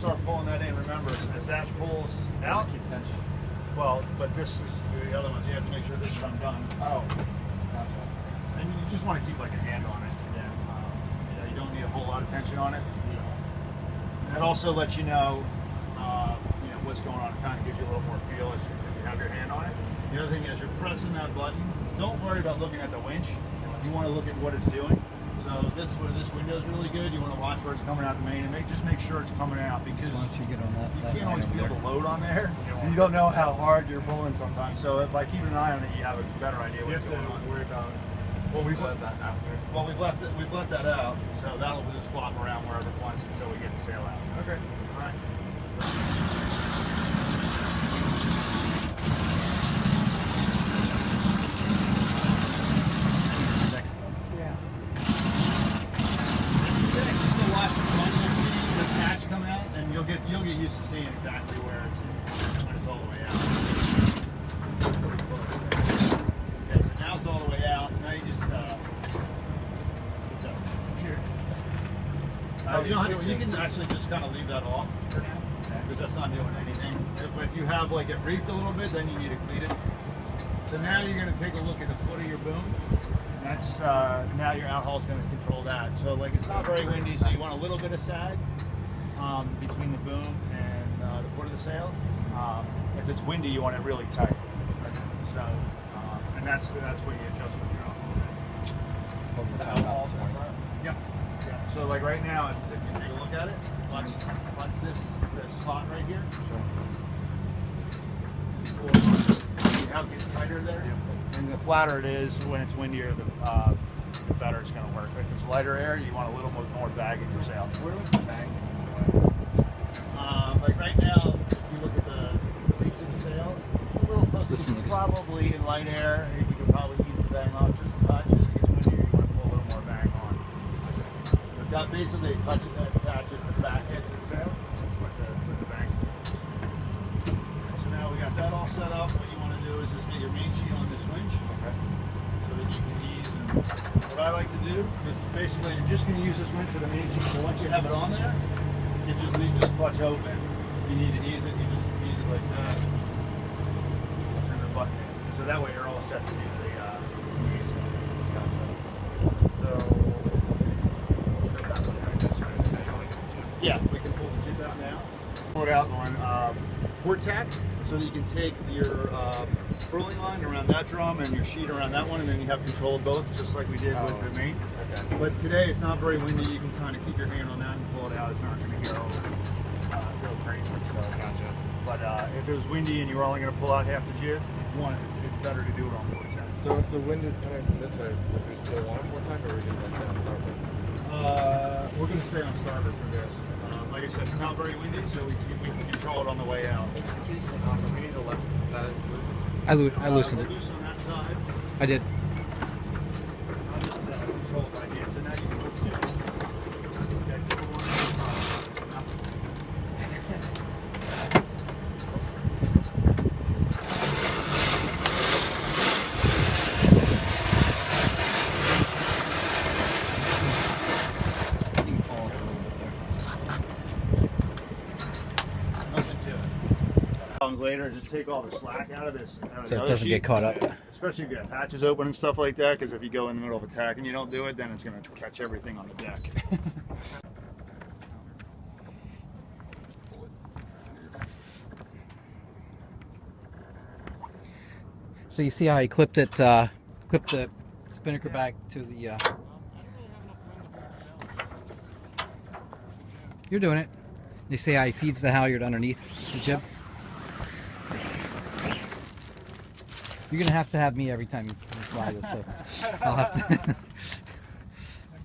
start pulling that in. Remember, as that pulls out, keep tension. well, but this is the other ones. You have to make sure this is undone. Oh, gotcha. And you just want to keep like a hand on it. Yeah. You don't need a whole lot of tension on it. So. It also lets you know, what's going on. It kind of gives you a little more feel as you have your hand on it. The other thing is, you're pressing that button. Don't worry about looking at the winch. You want to look at what it's doing. So this where this window is really good. You want to watch where it's coming out the main and just make sure it's coming out, because once you get on that, you can't always feel the load on there. And you don't know how hard you're pulling sometimes. So by keeping an eye on it, you have a better idea what's going on. Worry about. Well, we've left that out, so that'll just flop around wherever it wants until we get the sail out. Okay. All right. You'll get used to seeing exactly where it's when it's all the way out. Okay, so now it's all the way out. Now you just what's up? Here. You don't have to, you can actually just kind of leave that off for now, because that's not doing anything. If you have like it reefed a little bit, then you need to cleat it. So now you're going to take a look at the foot of your boom. That's now your outhaul is going to control that. So like it's not very windy, so you want a little bit of sag between the boom and the foot of the sail. If it's windy, you want it really tight. So, and that's where you adjust with your outhaul. Yep. Yeah. So like right now, if you take a look at it, watch this slot right here. See how it gets tighter there? Yep. And the flatter it is when it's windier, the better it's going to work. If it's lighter air, you want a little more baggage for sail. Where was the bang? Like right now, if you look at the reach of the sail, it's a little close. It's probably in light air. You could probably ease the bang off just a touch. As it gets windier, you want to pull a little more bang on. But that basically attaches the back edge of the sail with the bang. So now we got that all set up. What you want to do is just get your main sheet on this winch, okay, so that you can ease. And what I like to do is basically you're just going to use this winch for the main sheet. So once you have it on there, you just leave this clutch open. If you need to ease it, you just ease it like that. Turn the button in. So that way you're all set to do the ease. So, yeah, we can pull the jib out now. Pull it out on port tack, so that you can take your furling line around that drum and your sheet around that one, and then you have control of both, just like we did with the main. Okay. But today it's not very windy. You can kind of keep your hand on that and pull it out. It's not going to go crazy. So, gotcha. But if it was windy and you were only going to pull out half the jib, it's better to do it on port tack. So if the wind is coming from this way, would we still want port tack, or are we going to stay on starboard? We're going to stay on starboard for this. Like I said, it's not very windy, so we can control it on the way out. It's too So we need to let that is loose. I loosened it. Loose on that side. I did. I'll just control it right here. So now you can move it. Later, just take all the slack out of this. So it doesn't get caught up. Especially if you have hatches open and stuff like that, because if you go in the middle of a tack and you don't do it, then it's going to catch everything on the deck. So you see how he clipped it, clipped the spinnaker back to the. You're doing it. You see how he feeds the halyard underneath the jib. You're gonna have me every time you fly this, so I'll have to.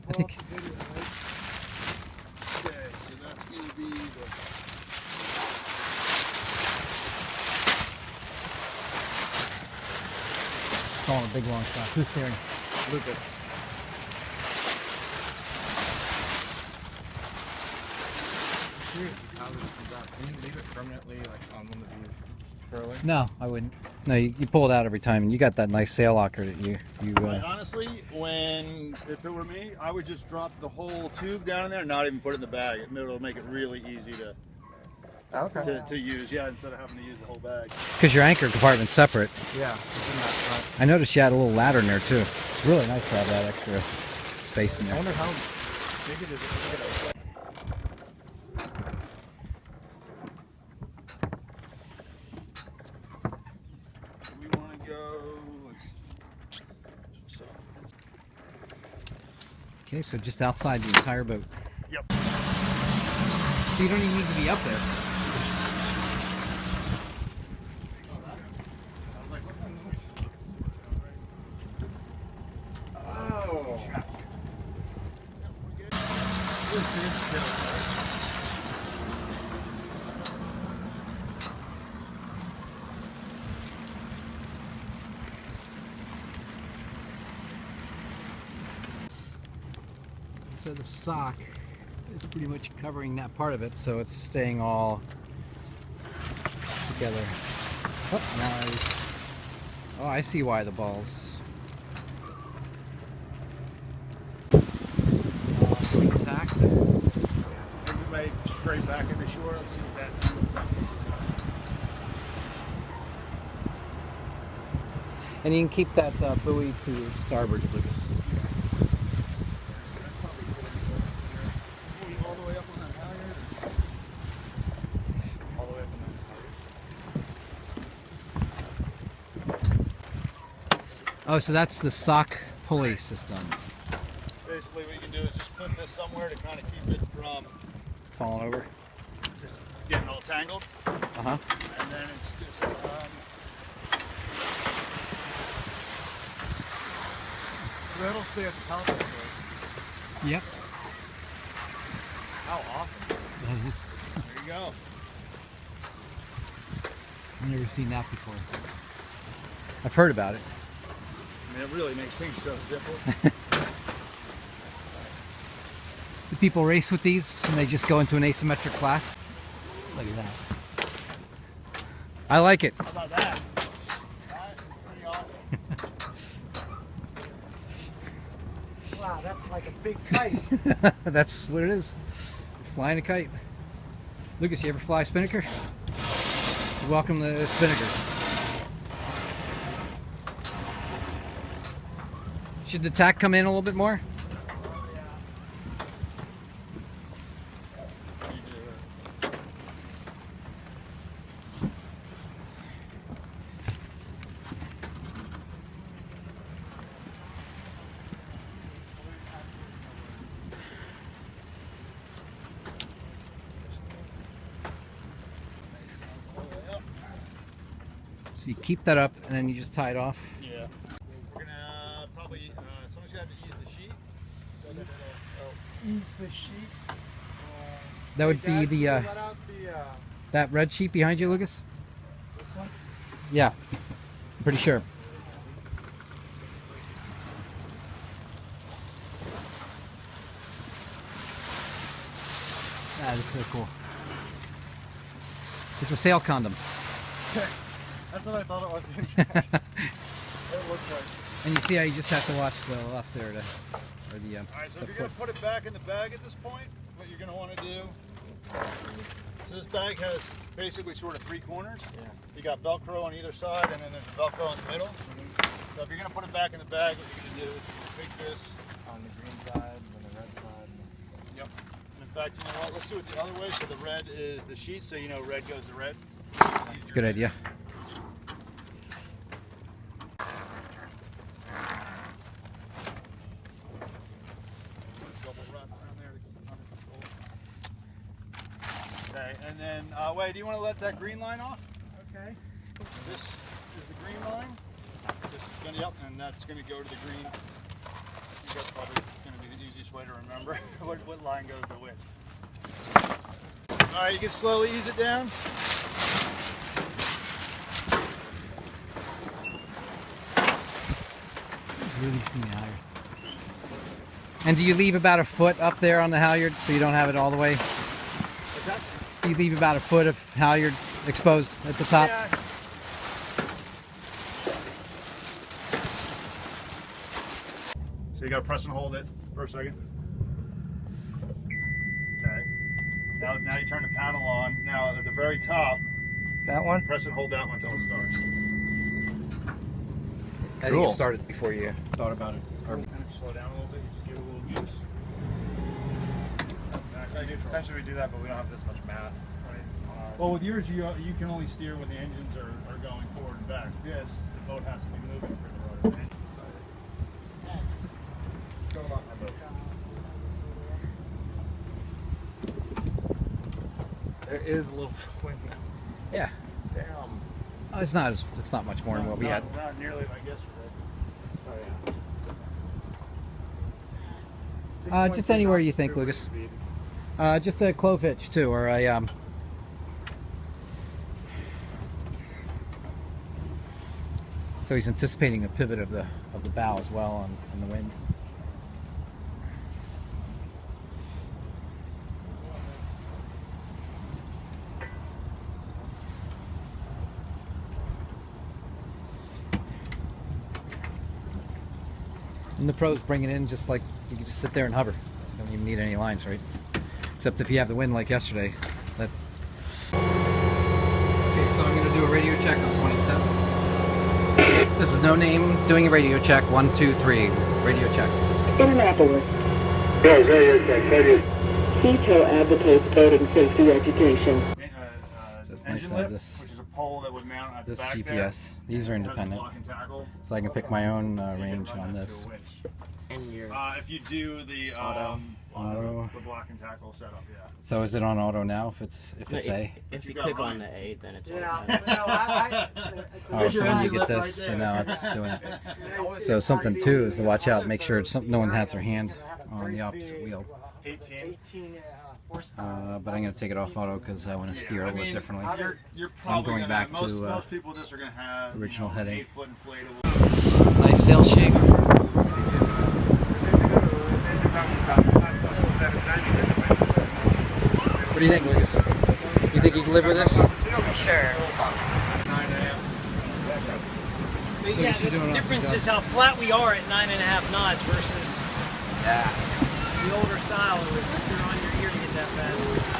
I think. Okay, so that's gonna be the. Calling a big long shot. Who's steering? Lucas. How this comes out. Can you leave it permanently, like on one of these furling? No, I wouldn't. No, you pull it out every time, and you got that nice sail locker that you. Honestly, if it were me, I would just drop the whole tube down in there and not even put it in the bag. It'll make it really easy to Okay. to use, yeah, instead of having to use the whole bag. Because your anchor compartment's separate. Yeah. It's in that front. I noticed you had a little ladder in there too. It's really nice to have that extra space in I there. wonder how big it is. We want to go. Okay, so just outside the entire boat. Yep. So you don't even need to be up there. Oh. So the sock is pretty much covering that part of it, so it's staying all together. Oh, nice. Oh, I see why the balls. So intact. Maybe we may straight back into shore. Let's see what that looks like. And you can keep that buoy to starboard, Lucas. All the way up on that halyard? All the way up on that halyard. Oh, so that's the sock pulley system. Basically what you can do is just put this somewhere to kind of keep it from Falling over. just getting all tangled. Uh-huh. And then it's just that'll stay at the top of the boat. Yep. How awesome. There you go. I've never seen that before. I've heard about it. I mean, it really makes things so simple. Do people race with these and they just go into an asymmetric class? Look at that. I like it. How about that? That is pretty awesome. Wow, that's like a big kite. That's what it is. You're flying a kite. Lucas, you ever fly a Spinnaker? Welcome to Spinnaker. Should the tack come in a little bit more? So you keep that up and then you just tie it off. Yeah. We're gonna probably someone's gonna have to ease the sheet. So that it'll, Ease the sheet. That would be the Let out the, that red sheet behind you, Lucas? This one? Yeah, I'm pretty sure. That is so cool. It's a sail condom. that's what I thought it was. It looks like. And you see how you just have to watch the left there to, or the, all right, so the if you're foot. gonna put it back in the bag at this point, what you're gonna want to do. So this bag has basically sort of three corners. Yeah. You got Velcro on either side, and then there's Velcro in the middle. So if you're gonna put it back in the bag, what you're gonna do is take this. On the green side and the red side. Yep. And in fact, you know what? Let's do it the other way. So the red is the sheet, so you know red goes to red. It's a good idea. Double wrap around there to keep it under control. Okay, and then wait, do you want to let that green line off? Okay. This is the green line. This is gonna, yep, and that's gonna go to the green. I think that's probably gonna be the easiest way to remember what line goes to which. All right, you can slowly ease it down. Releasing the halyard. And do you leave about a foot up there on the halyard so you don't have it all the way? What's that? Do you leave about a foot of halyard exposed at the top? Yeah. So you gotta press and hold it for a second. Okay. Now you turn the panel on. Now at the very top, That one? press and hold that one until it starts. I think it started before you thought about it. Or, Kind of slow down a little bit, give it a little juice. Essentially we do that, but we don't have this much mass, right? Well, with yours, you can only steer when the engines are going forward and back. This, the boat has to be moving for the rudder. Still not my boat. There is a little bit of wind now. yeah. Damn. Oh, it's not much more than what we had. Not nearly like yesterday. Oh yeah. Just anywhere you 6.2 think, knots Lucas. speed. Just a clove hitch too, or a So he's anticipating a pivot of the bow as well on the wind. And the pros bring it in just like you can just sit there and hover. You don't even need any lines, right? Except if you have the wind like yesterday. Okay, so I'm going to do a radio check on 27. This is No Name doing a radio check. 1, 2, 3. Radio check. Indianapolis. Yes, radio check. Radio. Beneteau advocates boating safety education. So it's nice to have this. Which is a pole that would mount at the This back GPS. there. These are It has a independent, block and tackle, so I can pick my own so you can range run on that to this. a winch. And your If you do the Auto. the block and tackle setup, yeah. So is it on auto now? If it's A? If you You got click mine. on the A, then it's Yeah, on. Oh, so when you engine get lift this, right so there. now it's doing it. So something too is to watch out, make sure no one has their hand on the opposite wheel. 18. 18 horsepower. But I'm going to take it off auto because I want to steer a little bit differently. You're So I'm probably going back most, to, most people just are going to have original heading. 8-foot inflatable. Nice sail shape. What do you think, Lucas? You think you can live with this? Sure. But yeah, the difference is how flat we are at 9.5 knots versus the older style. It was you're on your ear to get that fast.